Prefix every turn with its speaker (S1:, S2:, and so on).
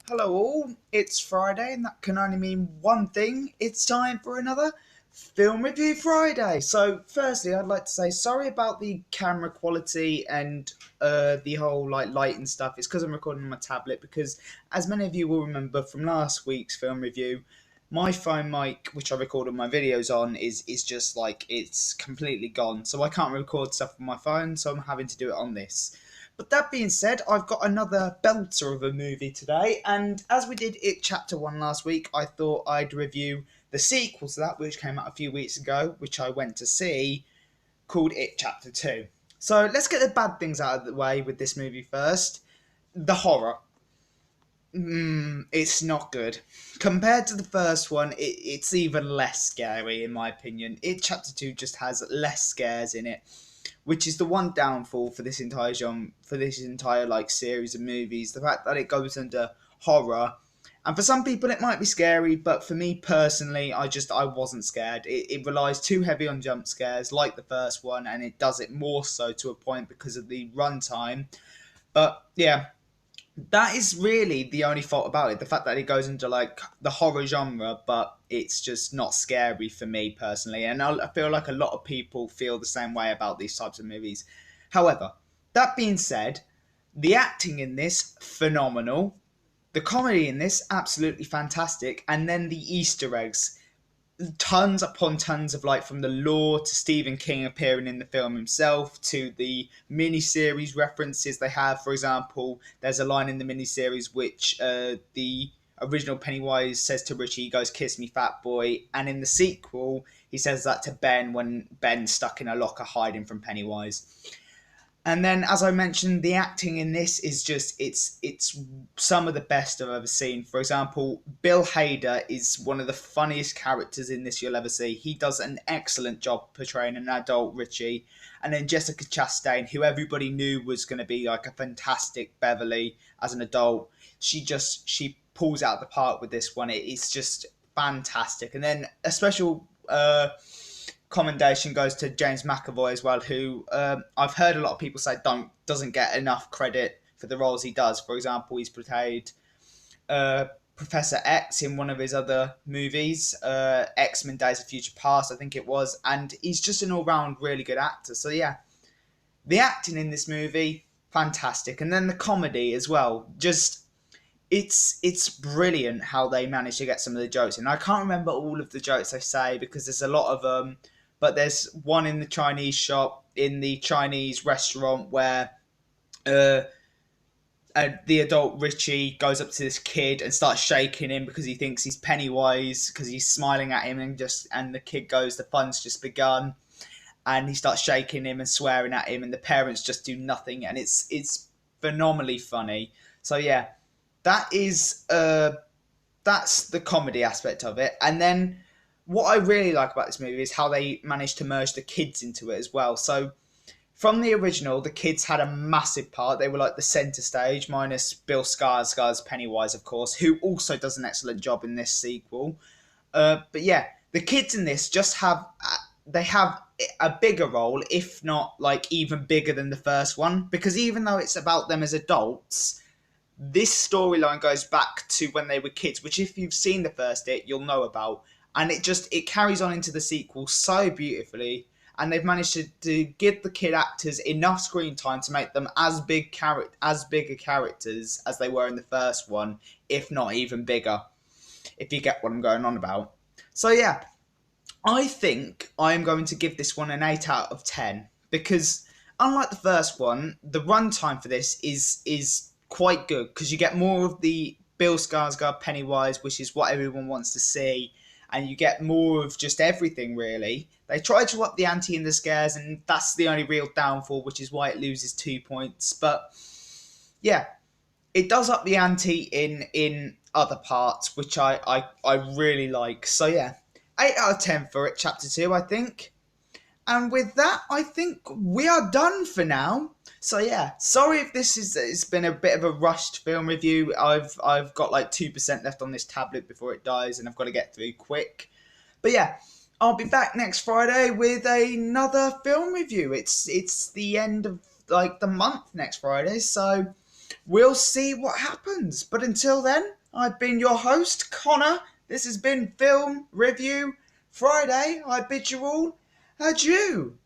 S1: Hello all, it's Friday and that can only mean one thing. It's time for another Film Review Friday. So firstly I'd like to say sorry about the camera quality and the whole light and stuff. It's because I'm recording on my tablet because as many of you will remember from last week's film review, my phone mic, which I record all my videos on, is just like it's completely gone. So I can't record stuff on my phone, so I'm having to do it on this. But that being said, I've got another belter of a movie today, and as we did It Chapter 1 last week, I thought I'd review the sequel to that, which came out a few weeks ago, which I went to see, called It Chapter 2. So let's get the bad things out of the way with this movie first. The horror. It's not good. Compared to the first one, it's even less scary, in my opinion. It Chapter 2 just has less scares in it, which is the one downfall for this entire genre, for this entire series of movies. The fact that it goes under horror, and for some people it might be scary, but for me personally, I wasn't scared. It relies too heavy on jump scares, like the first one, and it does it more so to a point because of the runtime. But yeah, that is really the only fault about it. The fact that it goes into the horror genre, but it's just not scary for me personally. And I feel like a lot of people feel the same way about these types of movies. However, that being said, the acting in this, phenomenal. The comedy in this, absolutely fantastic. And then the Easter eggs, tons upon tons of from the lore to Stephen King appearing in the film himself to the mini-series references they have. For example, there's a line in the mini-series which the original Pennywise says to Richie, he goes, "Kiss me, fat boy," and in the sequel he says that to Ben when Ben's stuck in a locker hiding from Pennywise. And then, as I mentioned, the acting in this is just it's some of the best I've ever seen. For example, Bill Hader is one of the funniest characters in this you'll ever see. He does an excellent job portraying an adult Richie. And then Jessica Chastain, who everybody knew was going to be like a fantastic Beverly as an adult, she pulls out the park with this one. It's just fantastic. And then a special commendation goes to James McAvoy as well, who I've heard a lot of people say doesn't get enough credit for the roles he does. For example, he's portrayed Professor X in one of his other movies, X-Men: Days of Future Past, I think it was, and he's just an all-round really good actor. So yeah, the acting in this movie, fantastic, and then the comedy as well. Just it's brilliant how they manage to get some of the jokes in. I can't remember all of the jokes they say because there's a lot of them, but there's one in the Chinese shop, in the Chinese restaurant where uh, the adult Richie goes up to this kid and starts shaking him because he thinks he's Pennywise because he's smiling at him, and the kid goes, "The fun's just begun," and he starts shaking him and swearing at him, and the parents just do nothing, and it's phenomenally funny. So yeah, that is that's the comedy aspect of it. And then what I really like about this movie is how they managed to merge the kids into it as well. So from the original, the kids had a massive part. They were like the center stage, minus Bill Skarsgård's Pennywise, of course, who also does an excellent job in this sequel. But yeah, the kids in this just have they have a bigger role, if not even bigger than the first one, because even though it's about them as adults, this storyline goes back to when they were kids, which if you've seen the first It, you'll know about. And it carries on into the sequel so beautifully, and they've managed to give the kid actors enough screen time to make them as bigger characters as they were in the first one, if not even bigger, if you get what I'm going on about. So yeah, I think I am going to give this one an 8 out of 10 because unlike the first one, the runtime for this is quite good because you get more of the Bill Skarsgård Pennywise, which is what everyone wants to see, and you get more of just everything really. They try to up the ante in the scares, and that's the only real downfall, which is why it loses 2 points. But yeah, it does up the ante in other parts, which I really like. So yeah, 8 out of 10 for it, chapter 2, I think. And with that, I think we are done for now. So yeah, sorry if this is it's been a bit of a rushed film review. I've got 2% left on this tablet before it dies, and I've got to get through quick. But yeah, I'll be back next Friday with another film review. It's the end of the month next Friday, so we'll see what happens. But until then, I've been your host, Connor. This has been Film Review Friday. I bid you all adieu.